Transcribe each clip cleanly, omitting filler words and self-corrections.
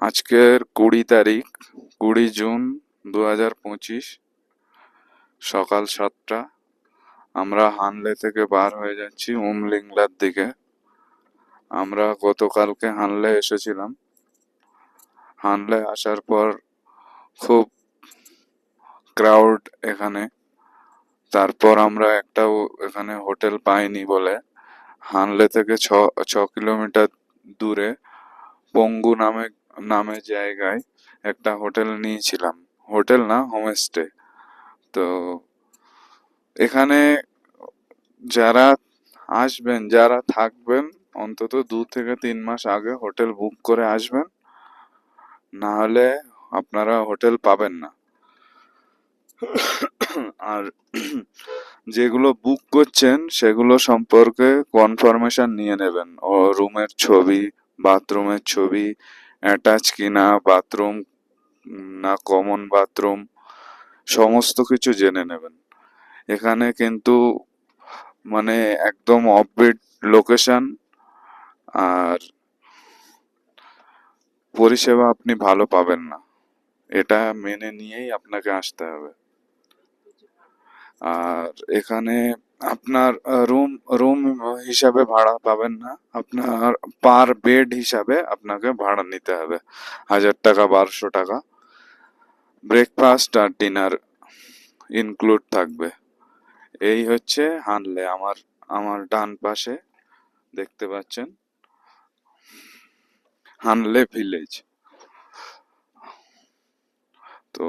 আজকের 20 তারিখ, 20 জুন 2025, সকাল 7টা। আমরা হানলে থেকে বার হয়ে যাচ্ছি উমলিংলার দিকে। আমরা গতকালকে হানলে এসেছিলাম। হানলে আসার পর খুব ক্রাউড এখানে। তারপর আমরা একটাও এখানে হোটেল পাইনি বলে হানলে থেকে ছ কিলোমিটার দূরে পঙ্গু নামে জায়গায় একটা হোটেল নিয়েছিলাম। হোটেল না, হোমস্টে। তো এখানে যারা আসবেন, যারা থাকবেন, অন্তত 2 থেকে 3 মাস আগে হোটেল বুক করে আসবেন, না হলে আপনারা হোটেল পাবেন না। আর যেগুলো বুক করছেন সেগুলো সম্পর্কে কনফার্মেশন নিয়ে নেবেন। ও রুমের ছবি, বাথরুমের ছবি, অ্যাটাচ কিনা বাথরুম না কমন বাথরুম, সমস্ত কিছু জেনে নেবেন। এখানে কিন্তু মানে একদম অফবিট লোকেশন, আর পরিষেবা আপনি ভালো পাবেন না। এটা মেনে নিয়েই আপনাকে আসতে হবে। আর এখানে আপনার রুম রুম হিসাবে ভাড়া পাবেন না, আপনার পার বেড হিসাবে আপনাকে ভাড়া নিতে হবে। 1000 টাকা, 1200 টাকা। ব্রেকফাস্ট আর ডিনার ইনক্লুড থাকবে। এই হচ্ছে হানলে। আমার আমার ডান পাশে দেখতে পাচ্ছেন হানলে ভিলেজ। তো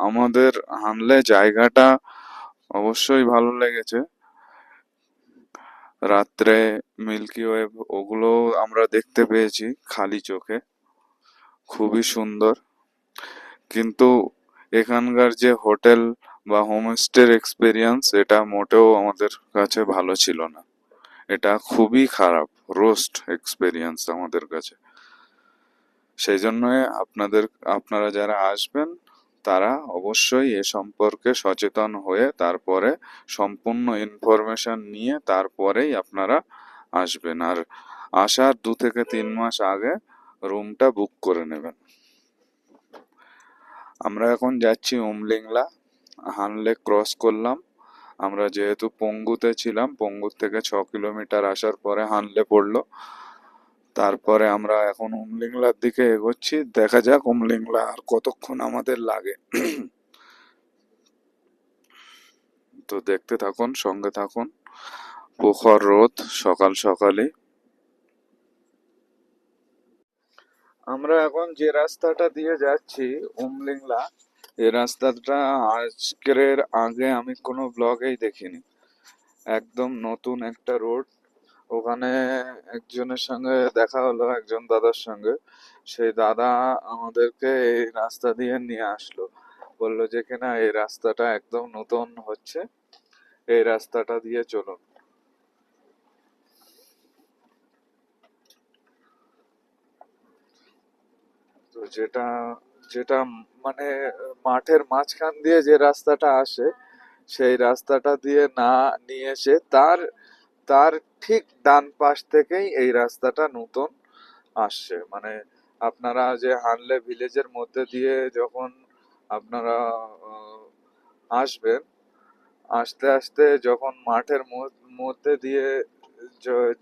আমাদের হানলে জায়গাটা অবশ্যই ভালো লেগেছে। রাত্রে মিল্কি ওয়ে ওগুলো আমরা দেখতে পেয়েছি খালি চোখে, খুবই সুন্দর। কিন্তু এখানকার যে হোটেল বা হোমস্টের এক্সপিরিয়েন্স, এটা মোটেও আমাদের কাছে ভালো ছিল না। এটা খুবই খারাপ, রোস্ট এক্সপিরিয়েন্স আমাদের কাছে। সেই জন্য আপনারা যারা আসবেন তারা অবশ্যই এ সম্পর্কে সচেতন হয়ে তারপরে সম্পূর্ণ ইনফরমেশন নিয়ে তারপরেই আপনারা আসবেন। আর আসার 2 থেকে 3 মাস আগে রুমটা বুক করে নেবেন। আমরা এখন যাচ্ছি উমলিংলা। হানলে ক্রস করলাম। আমরা যেহেতু পঙ্গুতে ছিলাম, পঙ্গুর থেকে 6 কিলোমিটার আসার পরে হানলে পড়লো। তারপরে আমরা এখন উমলিংলার দিকে এগোচ্ছি। দেখা যাক উমলিংলা আর কতক্ষণ আমাদের লাগে। তো দেখতে থাকুন, সঙ্গে থাকুন। প্রখর রোদ সকাল সকালে। আমরা এখন যে রাস্তাটা দিয়ে যাচ্ছি উমলিংলা, এই রাস্তাটা আজকের আগে আমি কোনো ব্লগেই দেখিনি। একদম নতুন একটা রোড। ওখানে একজনের সঙ্গে দেখা হলো, একজন দাদার সঙ্গে। সেই দাদা আমাদেরকে এই রাস্তা দিয়ে নিয়ে আসলো। বললো যে কিনা এই রাস্তাটা একদম নতুন হচ্ছে, এই রাস্তাটা দিয়ে চলুন। তো যেটা যেটা মানে মাঠের মাঝখান দিয়ে যে রাস্তাটা আসে, সেই রাস্তাটা দিয়ে না নিয়ে এসে তার তার ঠিক ডান পাশ থেকেই এই রাস্তাটা নতুন আসছে। মানে আপনারা যে হানলে ভিলেজের মধ্যে দিয়ে যখন আপনারা আসবেন, আস্তে আস্তে যখন মাঠের মধ্যে দিয়ে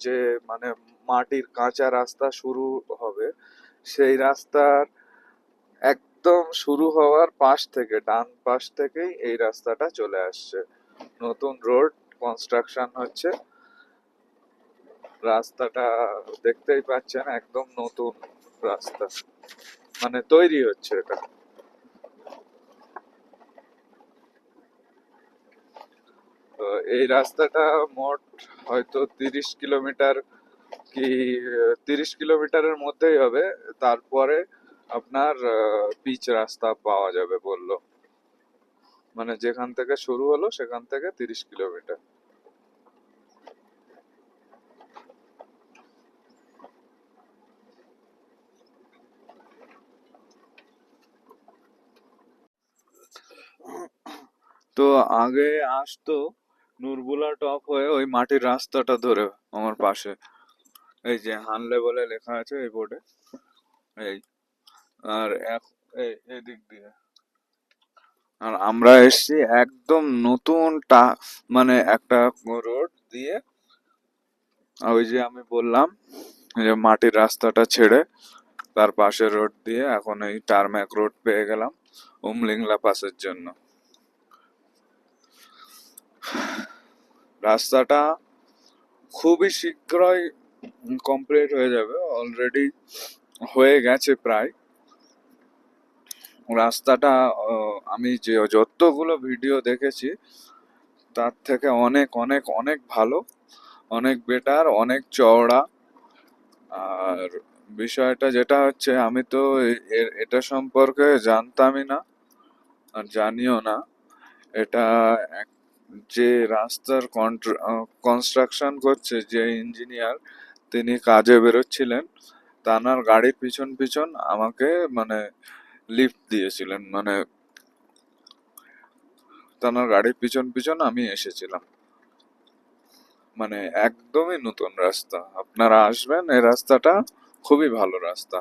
যে মানে মাটির কাঁচা রাস্তা শুরু হবে, সেই রাস্তার একদম শুরু হওয়ার পাশ থেকে ডান পাশ থেকেই এই রাস্তাটা চলে আসছে। নতুন রোড কনস্ট্রাকশন হচ্ছে। রাস্তাটা দেখতেই পাচ্ছেন, একদম নতুন রাস্তা, মানে তৈরি হচ্ছে এটা। তো এই রাস্তাটা মোট হয়তো 30 কিলোমিটার কি 30 কিলোমিটারের মধ্যেই হবে। তারপরে আপনার পিচ রাস্তা পাওয়া যাবে বললো। মানে যেখান থেকে শুরু হলো সেখান থেকে 30 কিলোমিটার। তো আগে আসতো নুরবুলা টপ হয়ে ওই মাটির রাস্তাটা ধরে আমার পাশে। এই যে হানলে বলে লেখা আছে এই বোর্ডে, এই আর এদিক দিয়ে। আর আমরা এসছি একদম নতুন মানে একটা রোড দিয়ে, ওই যে আমি বললাম যে মাটির রাস্তাটা ছেড়ে তার পাশে রোড দিয়ে এখন এই টারম্যাক রোড পেয়ে গেলাম উমলিংলা পাসের জন্য। রাস্তাটা খুবই শীঘ্রই কমপ্লিট হয়ে যাবে, অলরেডি হয়ে গেছে প্রায়। রাস্তাটা আমি যে যতগুলো ভিডিও দেখেছি তার থেকে অনেক অনেক অনেক ভালো, অনেক বেটার, অনেক চওড়া। আর বিষয়টা যেটা হচ্ছে, আমি তো এটা সম্পর্কে জানতামই না আর জানিও না। এটা যে রাস্তার কনস্ট্রাকশন করছে যে ইঞ্জিনিয়ার, তিনি কাজে বেরোচ্ছিলেন, তানার গাড়ির পিছন পিছন আমাকে মানে লিফট দিয়েছিলেন, মানে তানার গাড়ির পিছন পিছন আমি এসেছিলাম। মানে একদমই নতুন রাস্তা, আপনারা আসবেন, এই রাস্তাটা খুবই ভালো রাস্তা।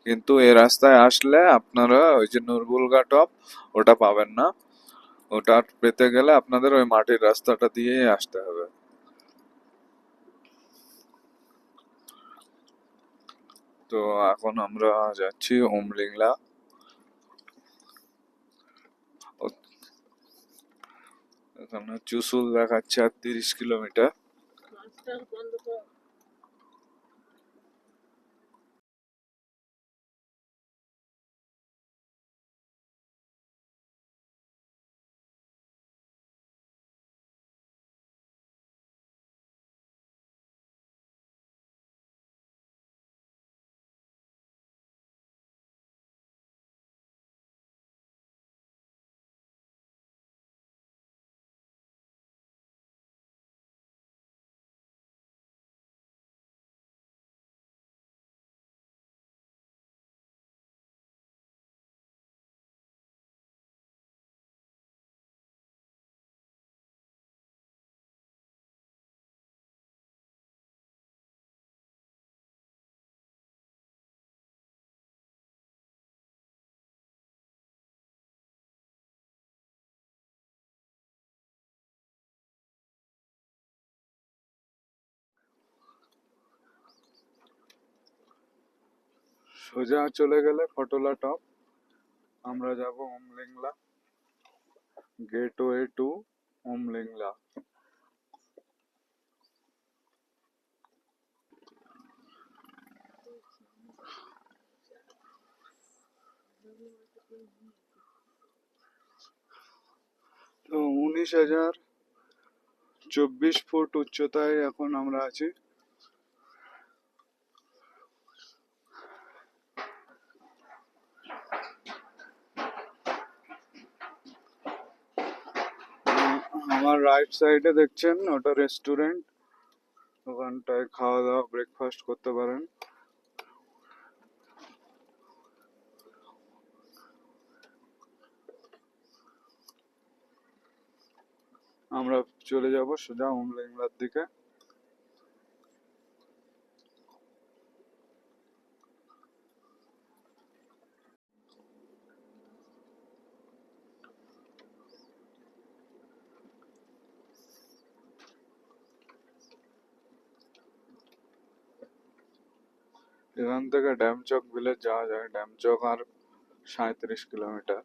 কিন্তু এই রাস্তায় আসলে আপনারা ওই যে নুরবুলগা টপ ওটা পাবেন না, ওটা পেতে গেলে আপনাদের ওই মাটির রাস্তাটা দিয়েই আসতে হবে। তো এখন আমরা যাচ্ছি উমলিংলা। এখানে চুসুল দেখাচ্ছে আর 30 কিলোমিটার। সোজা চলে গেলে ফটোলা টপ, আমরা যাব উমলিংলা, গেটওয়ে টু উমলিংলা। তো 19,024 ফুট উচ্চতায় এখন আমরা আছি। আমার রাইট সাইডে দেখছেন ওটা রেস্টুরেন্ট, ওখানটায় খাওয়া দাওয়া ব্রেকফাস্ট করতে পারেন। আমরা চলে যাব সোজা উমলিংলার দিকে। এখান থেকে ড্যামচক ভিলেজ যাওয়া যায়, ড্যামচক আর 37 কিলোমিটার।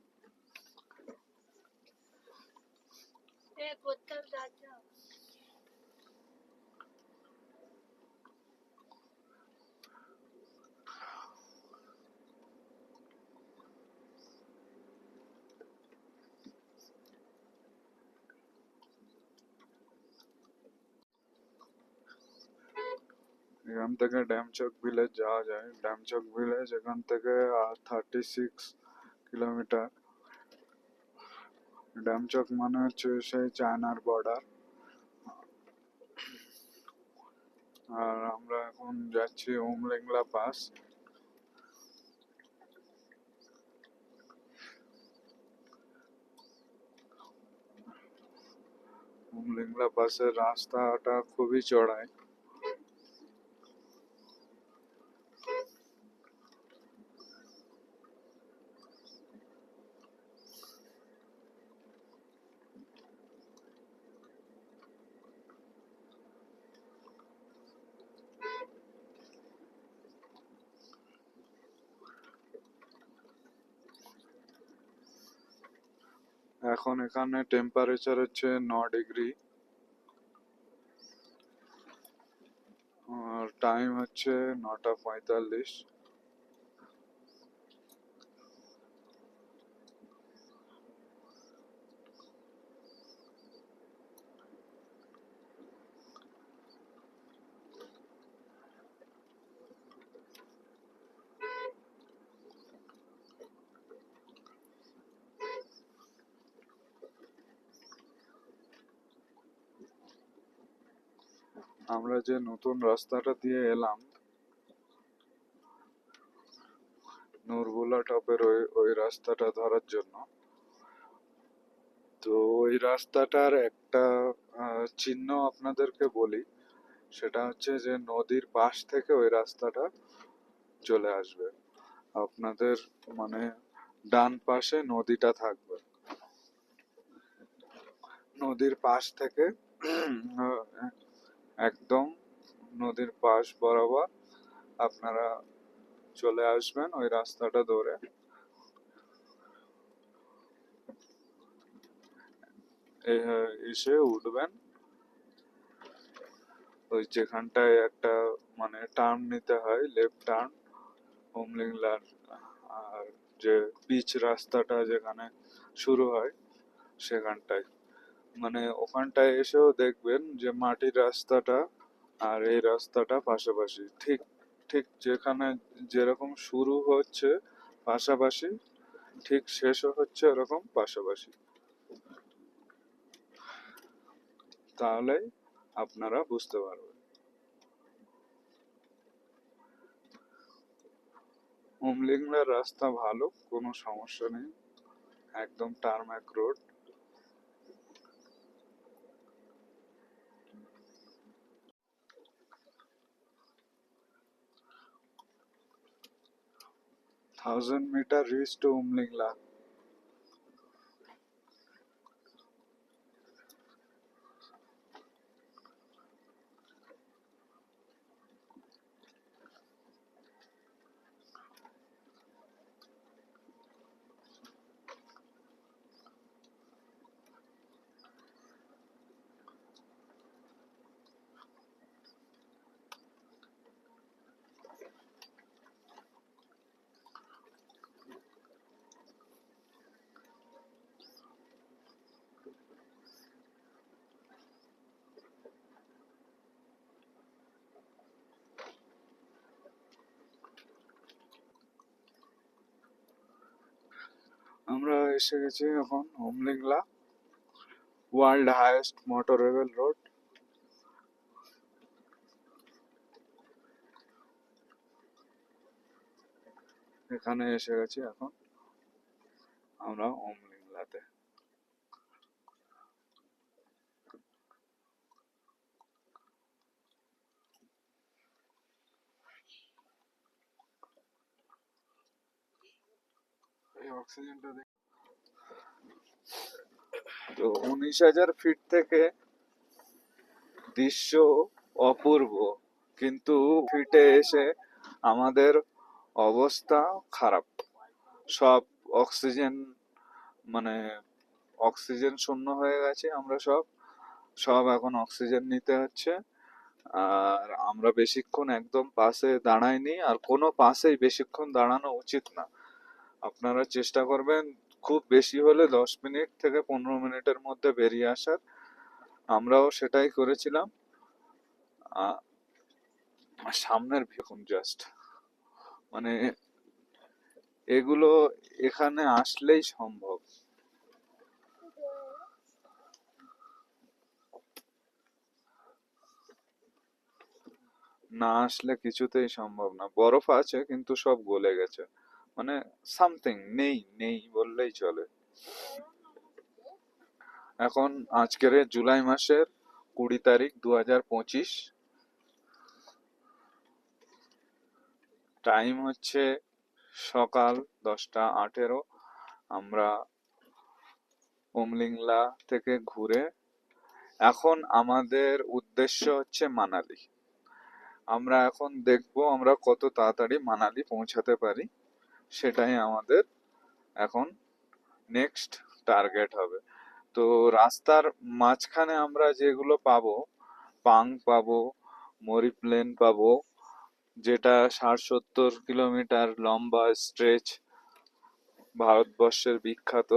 এখান থেকে ড্যামচক ভিলেজ যাওয়া যায়, ড্যামচক ভিলেজ এখান থেকে 36 কিলোমিটার। ড্যামচক মানে হচ্ছে সেই চায়নার বর্ডার। আর আমরা এখন যাচ্ছি উমলিংলা পাস। উমলিংলা পাসের রাস্তাটা খুবই চড়াই। এখন এখানে টেম্পারেচার হচ্ছে 9 ডিগ্রি, আর টাইম হচ্ছে 9টা 45। আমরা যে নতুন রাস্তাটা দিয়ে এলাম নুরবুলা টপের ওই রাস্তাটা ধরার জন্য, তো ওই রাস্তাটার একটা চিহ্ন আপনাদেরকে বলি। সেটা হচ্ছে যে নদীর পাশ থেকে ওই রাস্তাটা চলে আসবে আপনাদের, মানে ডান পাশে নদীটা থাকবে। নদীর পাশ থেকে একদম নদীর পাশ বরাবর আপনারা চলে আসবেন ওই রাস্তাটা ধরে। এসে উঠবেন ওই যেখানটায় একটা মানে টার্ন নিতে হয়, লেফট টার্ন হোমলিংলার, আর যে পিচ রাস্তাটা যেখানে শুরু হয় সেখানটায়, মানে ওখানটায় এসেও দেখবেন যে মাটির রাস্তাটা আর এই রাস্তাটা পাশাপাশি, ঠিক ঠিক যেখানে যেরকম শুরু হচ্ছে পাশাপাশি, ঠিক শেষও হচ্ছে এরকম পাশাপাশি। তাহলেই আপনারা বুঝতে পারবেন। হোমলিংলার রাস্তা ভালো, কোনো সমস্যা নেই, একদম tarmac road. Thousand metre reach to Umlingla. আমরা এসে গেছি এখন Umlingla, world highest motorable road. এখানে এসে গেছি এখন আমরা হোমলিংলাতে। এই অক্সিজেনটা তো 19,000 ফিট থেকে দৃশ্য অপূর্ব, কিন্তু ফিটে এসে আমাদের অবস্থা খারাপ। সব অক্সিজেন, মানে অক্সিজেন শূন্য হয়ে গেছে, আমরা সব সব এখন অক্সিজেন নিতে হচ্ছে। আর আমরা বেশিক্ষণ একদম পাশে দাঁড়াইনি, আর কোনো পাশেই বেশিক্ষণ দাঁড়ানো উচিত না। আপনারা চেষ্টা করবেন খুব বেশি হলে 10 মিনিট থেকে 15 মিনিটের মধ্যে বেরিয়ে আসার। আমরাও সেটাই করেছিলাম। সামনের ভিউন জাস্ট, মানে এগুলো এখানে আসলেই সম্ভব, না আসলে কিছুতেই সম্ভব না। বরফ আছে কিন্তু সব গলে গেছে, মানে সামথিং নেই, নেই বললেই চলে। এখন আজকের জুলাই মাসের 20 তারিখ 2025, টাইম হচ্ছে সকাল 10টা 18। আমরা হোমলিংলা থেকে ঘুরে এখন আমাদের উদ্দেশ্য হচ্ছে মানালি। আমরা এখন দেখবো আমরা কত তাড়াতাড়ি মানালি পৌঁছাতে পারি, সেটাই আমাদের এখন নেক্সট টার্গেট হবে। তো রাস্তার মাঝখানে আমরা যেগুলো পাবো, পাং পাবো, মরি প্লেন পাবো, যেটা 60-70 কিলোমিটার লম্বা স্ট্রেচ, ভারতবর্ষের বিখ্যাত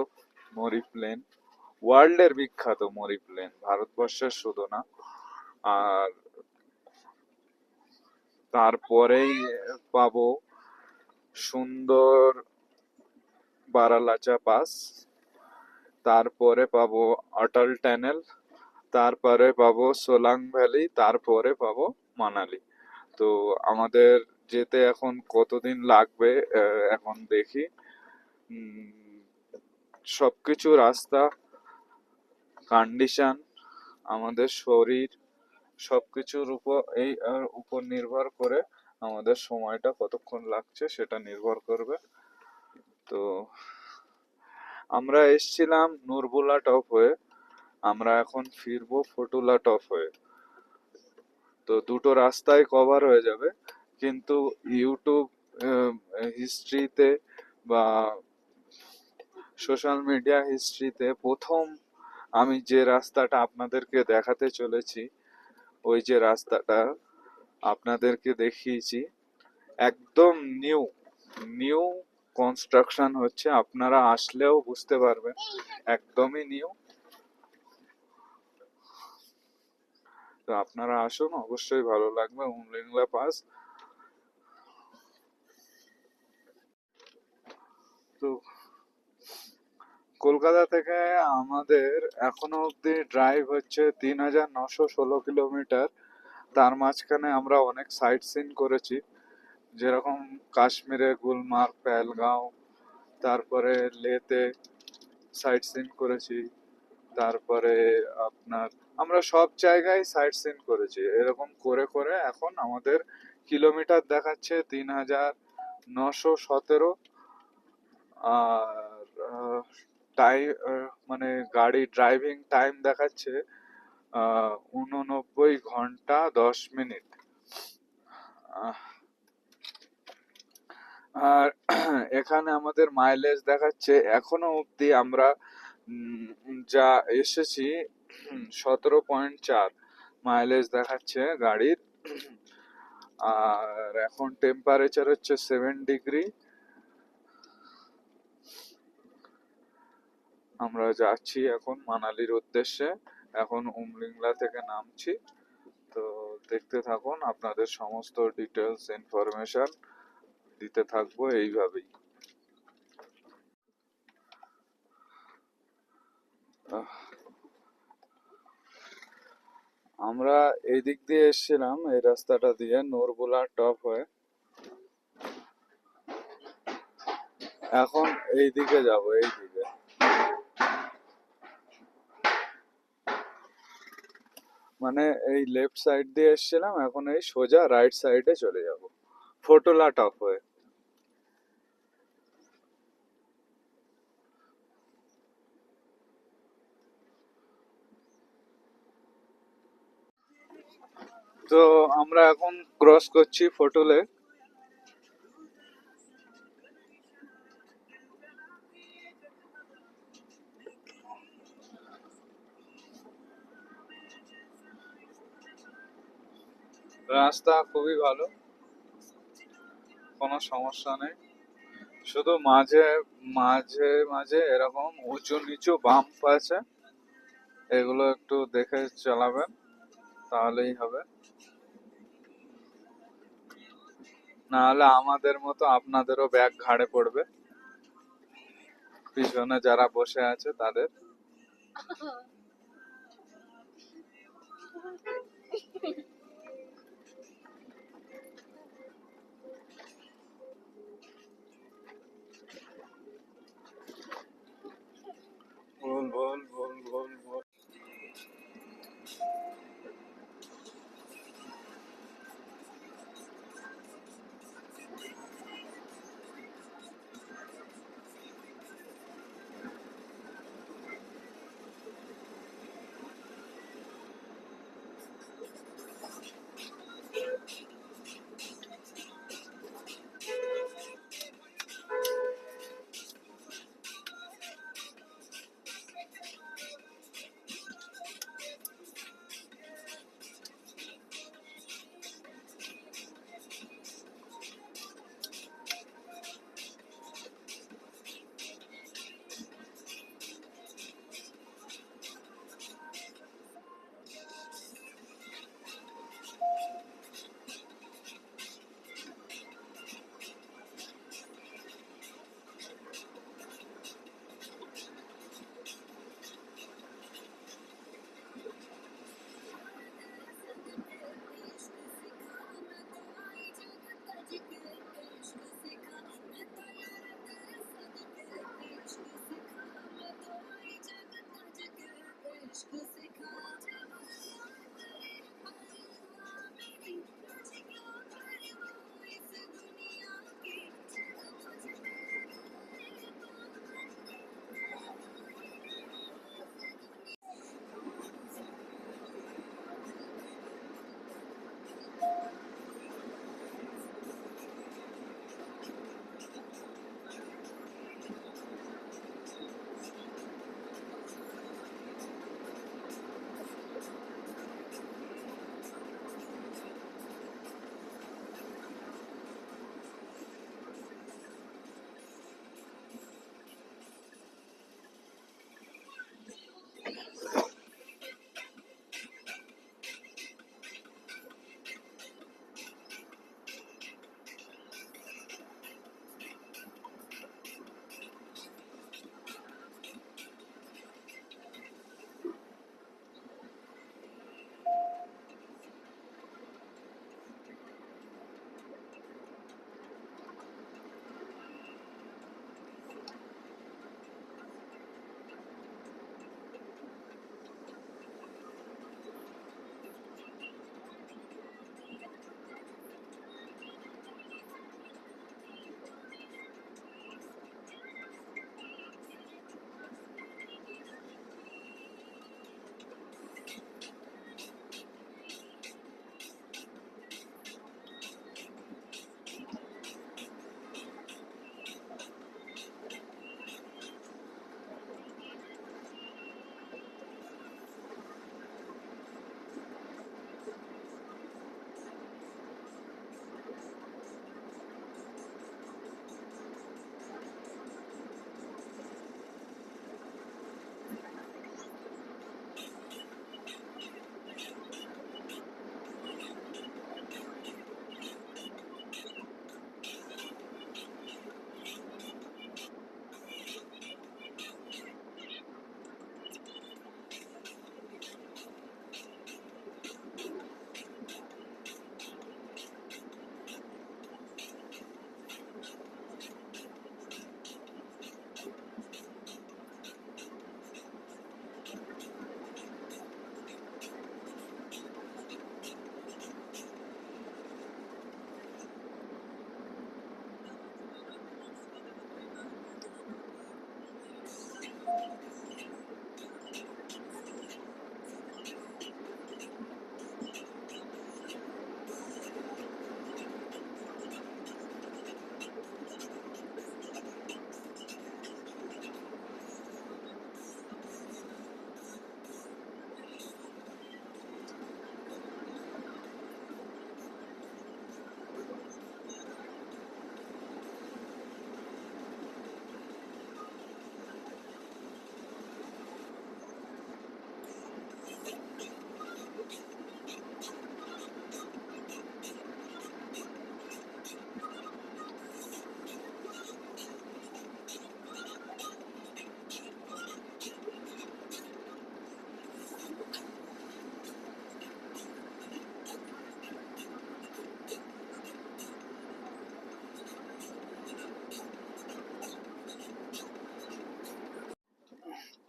মরি প্লেন, ওয়ার্ল্ডের বিখ্যাত মরি প্লেন, ভারতবর্ষের শুধু না। আর তারপরেই পাবো সুন্দর বারালাচা পাস, তারপরে পাবো অটল টানেল, তারপরে পাবো সোলাং ভ্যালি, তারপরে পাবো মানালি। তো আমাদের যেতে এখন কতদিন লাগবে এখন দেখি। সবকিছু রাস্তা, কন্ডিশন, আমাদের শরীর, সবকিছুর উপর নির্ভর করে আমাদের সময়টা কতক্ষণ লাগছে সেটা নির্ভর করবে। তো আমরা এসছিলাম নুরবুলা টপ হয়ে, আমরা এখন ফিরবো ফটুলা টপ হয়ে। তো দুটো রাস্তায় কভার হয়ে যাবে, কিন্তু ইউটিউব হিস্ট্রিতে বা সোশ্যাল মিডিয়া হিস্ট্রিতে প্রথম আমি যে রাস্তাটা আপনাদেরকে দেখাতে চলেছি, ওই যে রাস্তাটা আপনাদেরকে দেখিয়েছি, একদম নিউ নিউ কনস্ট্রাকশন হচ্ছে, আপনারা আসলেও বুঝতে পারবেন একদমই নিউ। তো আপনারা আসুন, অবশ্যই ভালো লাগবে উমলিংলা পাস। তো কলকাতা থেকে আমাদের এখনো অব্দি ড্রাইভ হচ্ছে 3916 কিলোমিটার। তার মাঝখানে আমরা অনেক সাইট সিন করেছি, যেরকম কাশ্মীরে গুলমার্গ, পেহেলগাঁও, তারপরে লেতে সাইট সিন করেছি, তারপরে আপনার আমরা সব জায়গায় সাইট সিন করেছি। এরকম করে করে এখন আমাদের কিলোমিটার দেখাচ্ছে 3917। আর টাইম, মানে গাড়ি ড্রাইভিং টাইম দেখাচ্ছে 89 ঘন্টা 10 মিনিট। আর এখানে আমাদের মাইলেজ দেখাচ্ছে এখনো অবধি আমরা যা এসেছি 17.4 মাইলেজ দেখাচ্ছে গাড়ির। আর এখন টেম্পারেচার হচ্ছে 7 ডিগ্রি। আমরা যাচ্ছি এখন মানালির উদ্দেশ্যে, এখন উমলিংলা থেকে নামছি। তো দেখতে থাকুন, আপনাদের সমস্ত ডিটেলস ইনফরমেশন দিতে থাকবো এইভাবেই। আমরা এই দিক দিয়ে এসেছিলাম, এই রাস্তাটা দিয়ে নুরবুলা টপ হয়ে, এখন এই দিকে যাব, এই দিকে মানে এই লেফট সাইড দিয়ে এসেছিলাম, এখন এই সোজা রাইট সাইডে চলে যাব ফটোলা টপ হয়ে। তো আমরা এখন ক্রস করছি ফটোলে। রাস্তা খুবই ভালো, কোনো সমস্যা নেই, শুধু মাঝে মাঝে মাঝে এরকম উঁচু নিচু বাম্প আছে, এগুলো একটু দেখে চালাবেন, তাহলেই হবে। না হলে আমাদের মতো আপনাদেরও ব্যাগ ঘাড়ে পড়বে, পিছনে যারা বসে আছে তাদের। বল বল বল বল বল।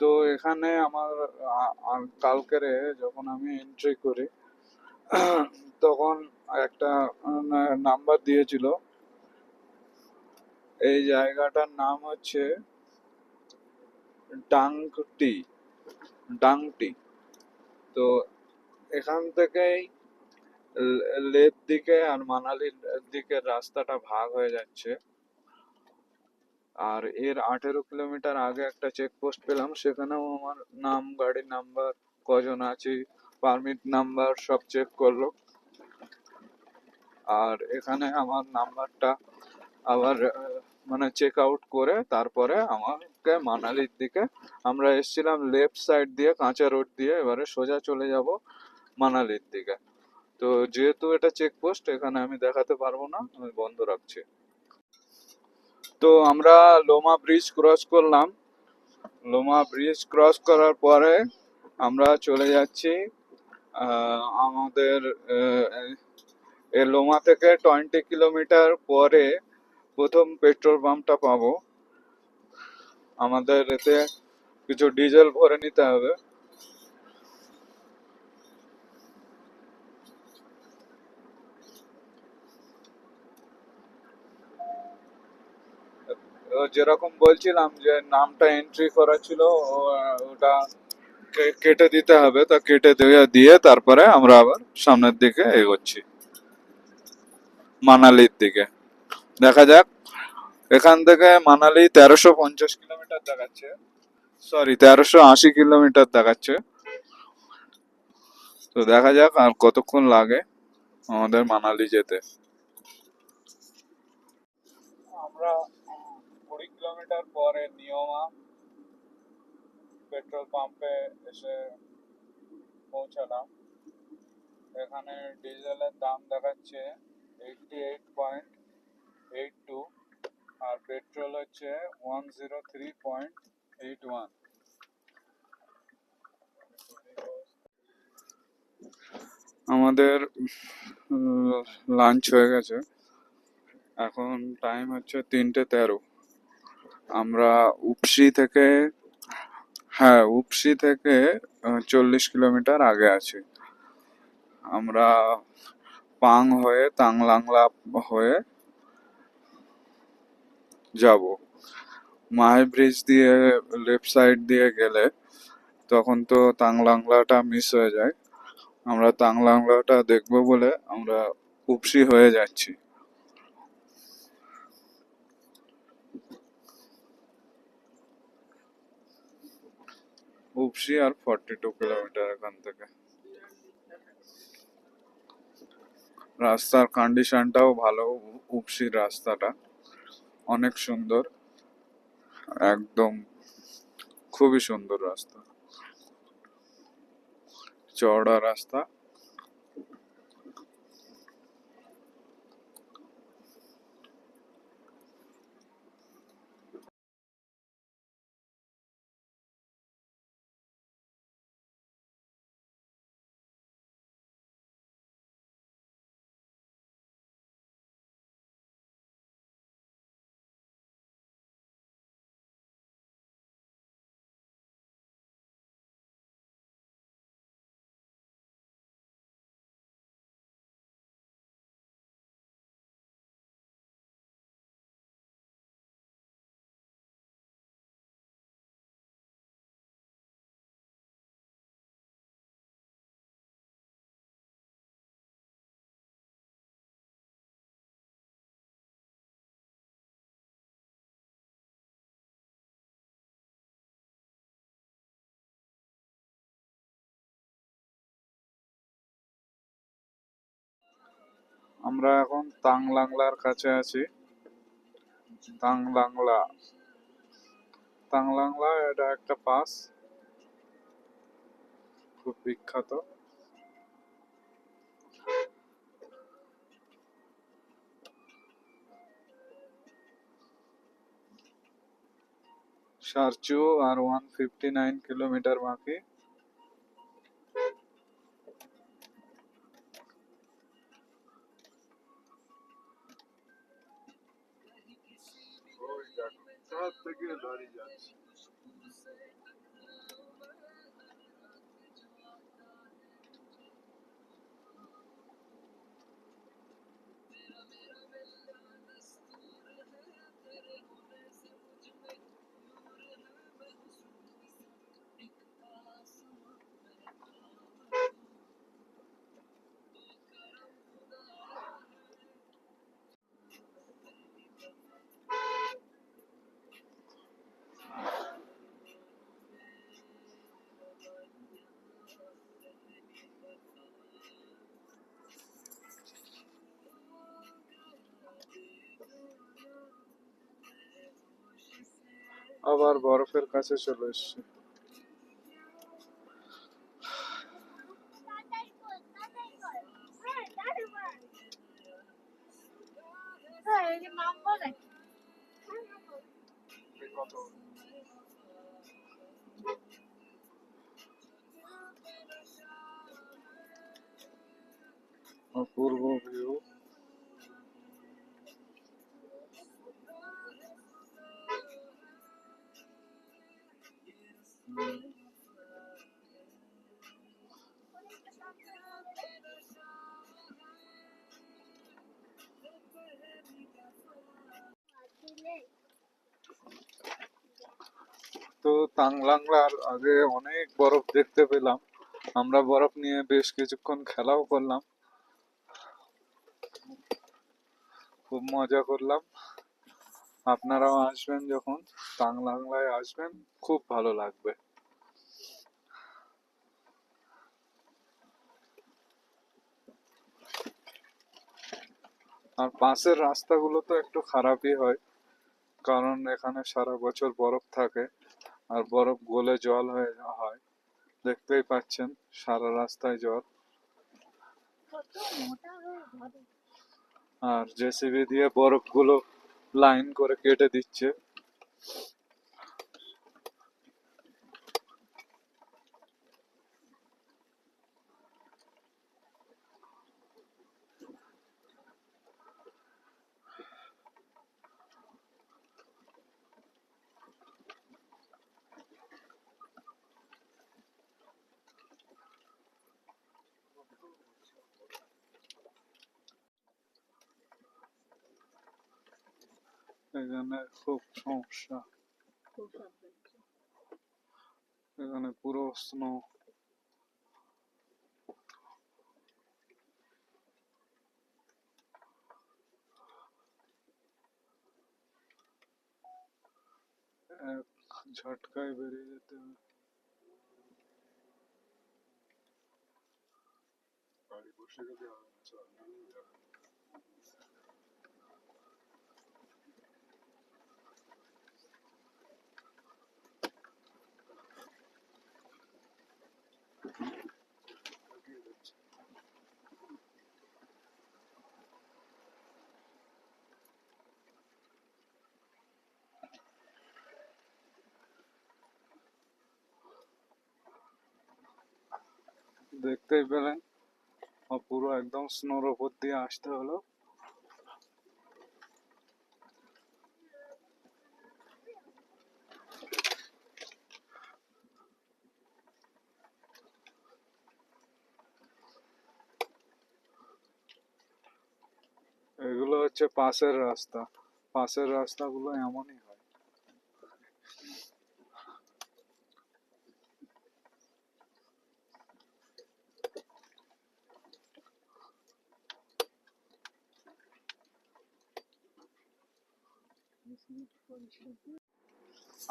তো এখানে আমার কালকেরে যখন আমি এন্ট্রি করি তখন একটা নাম্বার দিয়েছিল। এই জায়গাটার নাম হচ্ছে ডাংটি ডাংটি। তো এখান থেকেই লেহ দিকে আর মানালির দিকে রাস্তাটা ভাগ হয়ে যাচ্ছে। আর এর 18 কিলোমিটার আগে একটা চেকপোস্ট পেলাম, সেখানেও আমার নাম, গাড়ির নাম্বার, কজন আছি, পারমিট নাম্বার সব চেক করলো। আর এখানে আমার নাম্বারটা আবার মানে চেক আউট করে তারপরে আমাকে মানালির দিকে, আমরা এসেছিলাম লেফট সাইড দিয়ে কাঁচা রোড দিয়ে, এবারে সোজা চলে যাব মানালির দিকে। তো যেহেতু এটা চেকপোস্ট, এখানে আমি দেখাতে পারবো না, আমি বন্ধ রাখছি। তো আমরা লোমা ব্রিজ ক্রস করলাম। লোমা ব্রিজ ক্রস করার পরে আমরা চলে যাচ্ছি আমাদের এই লোমা থেকে 20 কিলোমিটার পরে প্রথম পেট্রোল পাম্পটা পাবো। আমাদের এতে কিছু ডিজেল ভরে নিতে হবে। যেরকম বলছিলাম যে নামটা এন্ট্রি করা ছিল, ওটা কেটে দিতে হবে। তা কেটে দিয়ে তারপরে আমরা আবার সামনের দিকে এগোচ্ছি মানালির দিকে। দেখা যাক। এখান থেকে মানালি 1350 কিলোমিটার দেখাচ্ছে, সরি 1380 কিলোমিটার দেখাচ্ছে। তো দেখা যাক আর কতক্ষণ লাগে আমাদের মানালি যেতে। আমরা 20 কিলোমিটার পরে নিয়মা পেট্রোল পাম্পে এসে পৌঁছালাম। এখানে ডিজেলের দাম দেখাচ্ছে 88.82 আর পেট্রোল হচ্ছে 103.81। আমাদের লাঞ্চ হয়ে গেছে, এখন টাইম হচ্ছে 3:13। আমরা উপসি থেকে, হ্যাঁ উপসি থেকে 40 কিলোমিটার আগে আছি। আমরা পাং হয়ে তাংলাংলা হয়ে যাব। মাহে ব্রিজ দিয়ে লেফট সাইড দিয়ে গেলে তখন তো তাংলাংলাটা মিস হয়ে যায়। আমরা তাংলাংলাটা দেখবো বলে আমরা উপসি হয়ে যাচ্ছি। উপসি আর 42 কিলোমিটার এখান থেকে। রাস্তার কন্ডিশনটাও ভালো, উপসির রাস্তাটা অনেক সুন্দর, একদম খুবই সুন্দর রাস্তা, চওড়া রাস্তা। আমরা এখন তাংলাংলার কাছে আছি। তাংলাংলা, তাংলাংলা এটা একটা পাস, খুব বিখ্যাত। সারচু আর 159 কিলোমিটার বাকি। আবার বরফের কাছে চলে এসছি। অপূর্ব ভিউ। তো তাংলাংলার আগে অনেক বরফ দেখতে পেলাম। আমরা বরফ নিয়ে বেশ কিছুক্ষণ খেলাও করলাম, খুব মজা করলাম। আপনারাও আসবেন, যখন তাংলাংলায় আসবেন খুব ভালো লাগবে। আর পাশের রাস্তাগুলো তো একটু খারাপই হয়, কারণ এখানে সারা বছর বরফ থাকে আর বরফ গলে জল হয়ে হয়। দেখতেই পাচ্ছেন সারা রাস্তায় জল। আর জেসিবি দিয়ে বরফগুলো লাইন করে কেটে দিচ্ছে। এখানে খুব সমস্যা, এখানে পুরো স্নো। এক ঝটকায় বেরিয়ে যেতে হবে। দেখতেই পেলেন পুরো একদম স্নোর ওপর দিয়ে আসতে হলো। এগুলো হচ্ছে পাশের রাস্তা, পাশের রাস্তাগুলো এমনই হয়।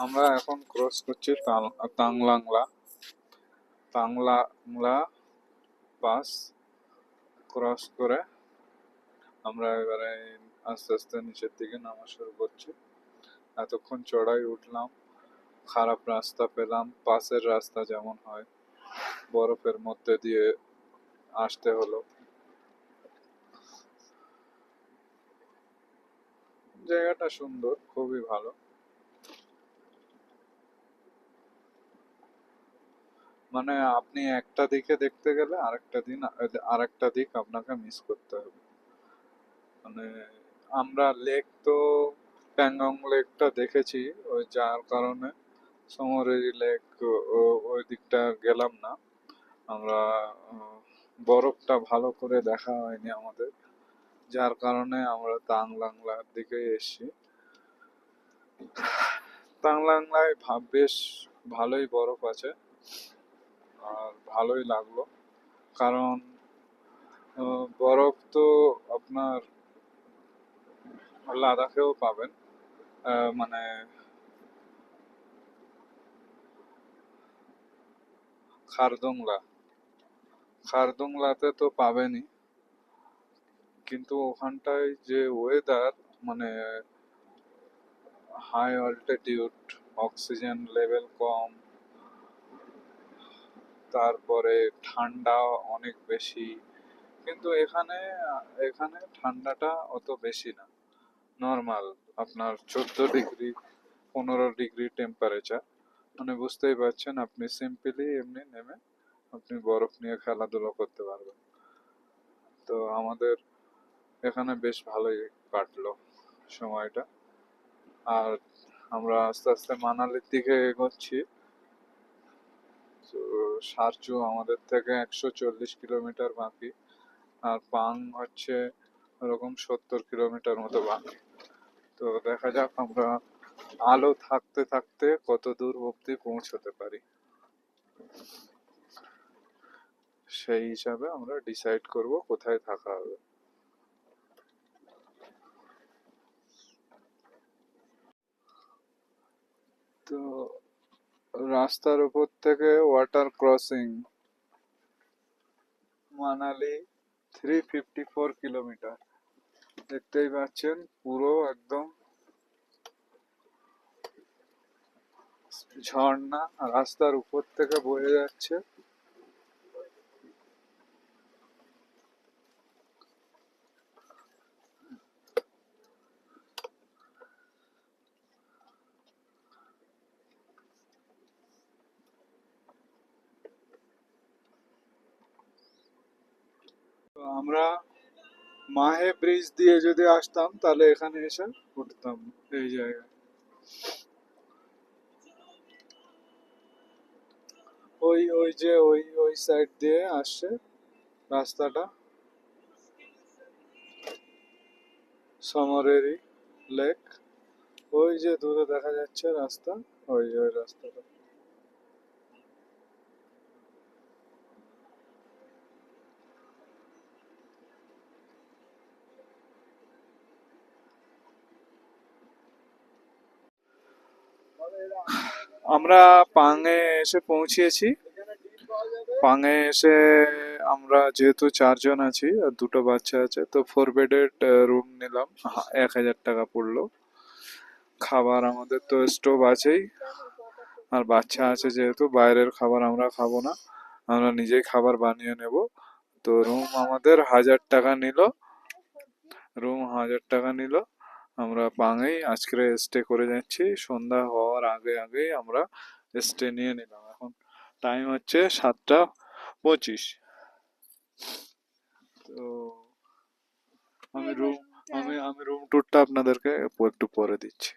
আমরা এখন ক্রস করছি তাংলাংলা, তাংলাংলা পাস ক্রস করে আমরা এবারে আস্তে আস্তে নিচের দিকে নামা শুরু করছি। এতক্ষণ চড়াই উঠলাম, খারাপ রাস্তা পেলাম, পাশের রাস্তা যেমন হয় বরফের মধ্যে দিয়ে আসতে হলো। জায়গাটা সুন্দর, খুবই ভালো। মানে আপনি একটা দিকে দেখতে গেলে আরেকটা দিক আপনাকে মিস করতে হবে। মানে আমরা লেক তো প্যাংগং লেকটা দেখেছি, ওই যার কারণে সমরেরি লেক ওই দিকটা গেলাম না আমরা। বরফটা ভালো করে দেখা হয়নি আমাদের, যার কারণে আমরা তাংলাংলার দিকে এসেছি। তাংলাংলায় বেশ ভালোই বরফ আছে, আর ভালোই লাগলো। কারণ বরফ তো আপনার লাদাখেও পাবেন, মানে খারদুংলা, খারদুংলাতে তো পাবেনই, কিন্তু ওখানটায় যে ওয়েদার, মানে হাই অল্টিটিউড, অক্সিজেন লেভেল কম, তারপরে ঠান্ডা অনেক বেশি। কিন্তু এখানে এখানে ঠান্ডাটা অত বেশি না, নর্মাল আপনার 14 ডিগ্রি 15 ডিগ্রি টেম্পারেচার। মানে বুঝতেই পারছেন, আপনি সিম্পলি এমনি নেমে আপনি বরফ নিয়ে খেলাধুলা করতে পারবেন। তো আমাদের এখানে বেশ ভালোই কাটলো সময়টা। আর আমরা আস্তে আস্তে মানালির দিকে এগোচ্ছি। তো সারচু আমাদের থেকে 140 কিলোমিটার বাকি, আর পাং হচ্ছে ওরকম 70 কিলোমিটার মতো বাকি। তো দেখা যাক আমরা আলো থাকতে থাকতে কত দূর অব্দি পৌঁছতে পারি, সেই হিসাবে আমরা ডিসাইড করব কোথায় থাকা হবে। তো রাস্তার উপর থেকে ওয়াটার ক্রসিং, মানালি 354 কিলোমিটার, দেখতেই পাচ্ছেন পুরো একদম ঝর্ণা রাস্তার উপর থেকে বয়ে যাচ্ছে। তো আমরা মাহে ব্রিজ দিয়ে যদি আসতাম তাহলে এখানে এসে উঠতাম এই জায়গায়। ওই ওই যে ওই ওই সাইড দিয়ে আসছে রাস্তাটা, সমরেরি লেক, ওই যে দূরে দেখা যাচ্ছে রাস্তা, ওই ওই রাস্তাটা। আমরা পাঙে এসে পৌঁছিয়েছি। পাঙে এসে আমরা যেহেতু 4 জন আছি আর দুটো বাচ্চা আছে, তো 4 বেডেড রুম নিলাম, 1,000 টাকা পড়লো। খাবার আমাদের তো স্টোভ আছেই, আর বাচ্চা আছে যেহেতু বাইরের খাবার আমরা খাবো না, আমরা নিজেই খাবার বানিয়ে নেব। তো রুম 1,000 টাকা নিল। আমরা পাঙেই আজকে স্টে করে যাচ্ছি, সন্ধ্যা হওয়ার আগে আগেই আমরা স্টে নিয়ে নিলাম। এখন টাইম হচ্ছে 7টা 25। তো আমি রুম আমি রুম ট্যুরটা আপনাদেরকে একটু পরে দিচ্ছি।